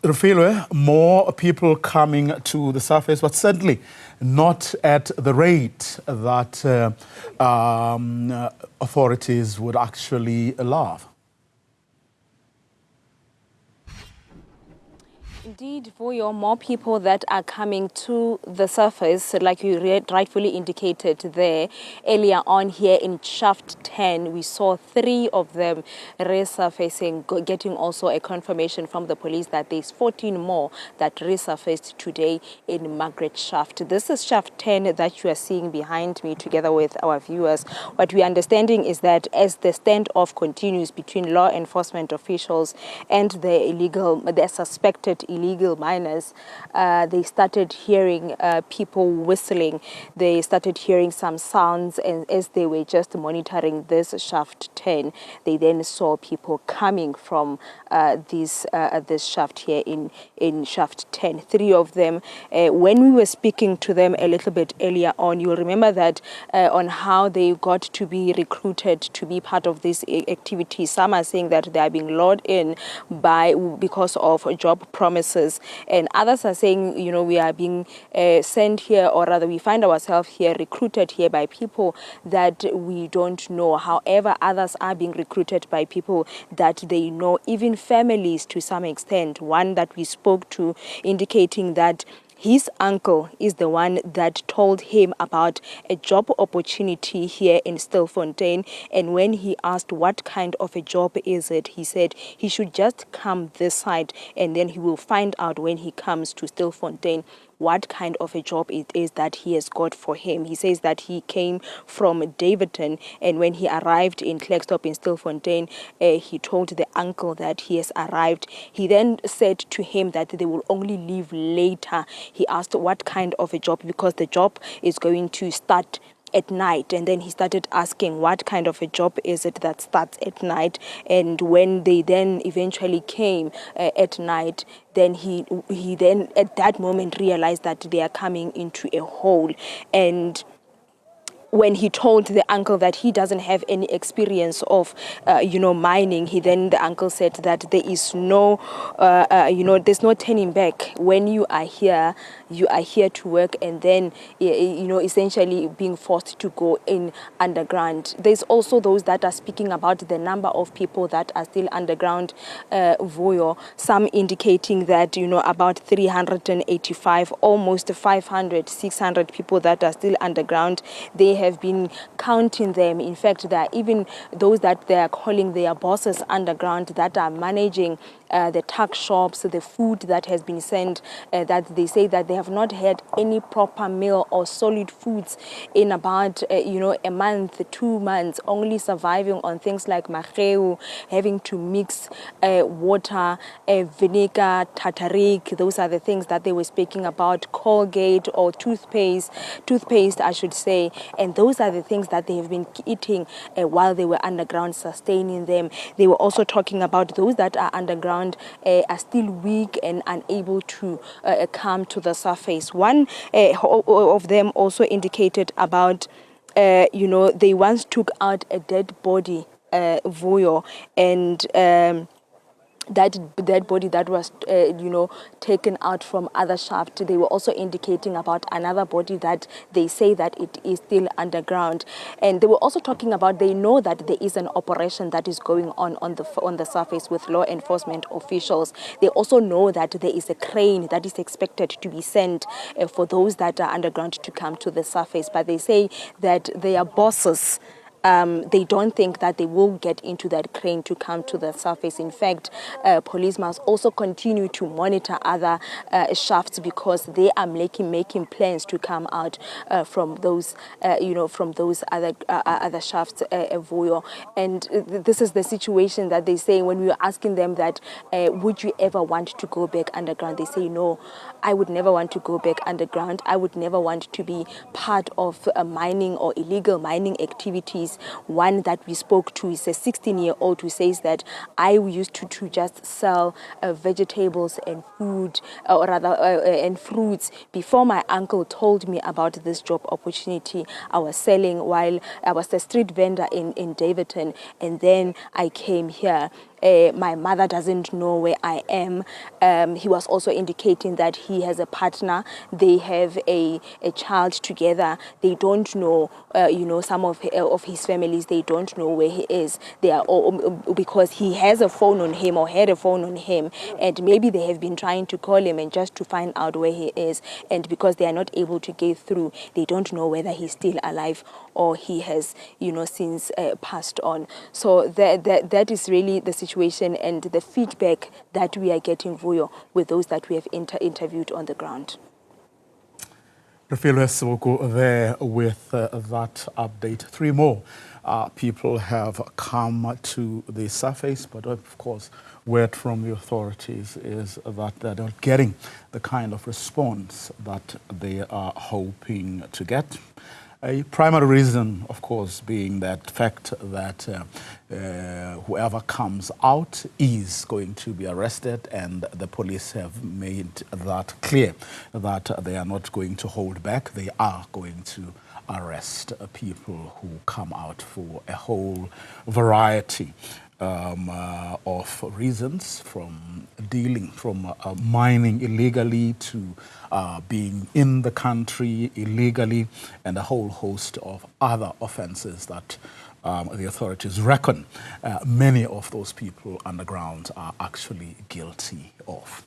Refiloe, more people coming to the surface, but certainly not at the rate that authorities would actually allow. Indeed, Vuyo, more people that are coming to the surface, like you rightfully indicated there. Earlier on here in Shaft 10, we saw 3 of them resurfacing, getting also a confirmation from the police that there's 14 more that resurfaced today in Margaret Shaft. This is Shaft 10 that you are seeing behind me together with our viewers. What we are understanding is that as the standoff continues between law enforcement officials and the suspected illegal miners, they started hearing people whistling. They started hearing some sounds, and as they were just monitoring this Shaft 10, they then saw people coming from this shaft here in Shaft 10. 3 of them, when we were speaking to them a little bit earlier on, you'll remember that on how they got to be recruited to be part of this activity. Some are saying that they are being lured in because of job promises, and others are saying, you know, we are being sent here, or rather we find ourselves here, recruited here by people that we don't know. However, others are being recruited by people that they know, even families to some extent. One that we spoke to indicating that his uncle is the one that told him about a job opportunity here in Stilfontein. And when he asked what kind of a job is it, he said he should just come this side and then he will find out when he comes to Stilfontein what kind of a job it is that he has got for him. He says that he came from Davidton, and when he arrived in Klerksdorp in Stilfontein, he told the uncle that he has arrived. He then said to him that they will only leave later. He asked what kind of a job, because the job is going to start at night, and then he started asking what kind of a job is it that starts at night. And when they then eventually came at night, then he then at that moment realized that they are coming into a hole. And when he told the uncle that he doesn't have any experience of, mining, the uncle said that there is no, there's no turning back. When you are here to work, and then, essentially being forced to go in underground. There's also those that are speaking about the number of people that are still underground, Vuyo. Some indicating that, about 385, almost 500, 600 people that are still underground. They have been counting them. In fact, there are even those that they are calling their bosses underground that are managing the tuck shops, the food that has been sent, that they say that they have not had any proper meal or solid foods in about, a month, 2 months, only surviving on things like mageu, having to mix water, vinegar, tartaric. Those are the things that they were speaking about, Colgate or toothpaste, I should say. And those are the things that they have been eating while they were underground, sustaining them. They were also talking about those that are underground are still weak and unable to come to the surface. One of them also indicated about, they once took out a dead body, Vuyo, and that body that was, taken out from other shaft. They were also indicating about another body that they say that it is still underground. And they were also talking about, they know that there is an operation that is going on the surface with law enforcement officials. They also know that there is a crane that is expected to be sent for those that are underground to come to the surface. But they say that their bosses, they don't think that they will get into that crane to come to the surface. In fact, police must also continue to monitor other shafts, because they are making plans to come out from those, from those other shafts, Vuyo. And this is the situation that they say when we were asking them that, would you ever want to go back underground? They say, no, I would never want to go back underground. I would never want to be part of mining or illegal mining activities. One that we spoke to is a 16-year-old who says that I used to just sell vegetables and food, or rather and fruits. Before my uncle told me about this job opportunity, I was selling while I was a street vendor in Davidton, and then I came here. my mother doesn't know where I am. He was also indicating that he has a partner. They have a child together. They don't know, some of his families, they don't know where he is. They are all, because he has a phone on him or had a phone on him, and maybe they have been trying to call him and just to find out where he is. And because they are not able to get through, they don't know whether he's still alive or he has, since passed on. So that is really the situation and the feedback that we are getting, Vuyo, with those that we have interviewed on the ground. Refiloe Seboko there with that update. 3 more people have come to the surface, but of course, word from the authorities is that they're not getting the kind of response that they are hoping to get. A primary reason, of course, being that fact that whoever comes out is going to be arrested, and the police have made that clear that they are not going to hold back. They are going to arrest people who come out for a whole variety of reasons, from mining illegally to being in the country illegally, and a whole host of other offenses that the authorities reckon many of those people underground are actually guilty of.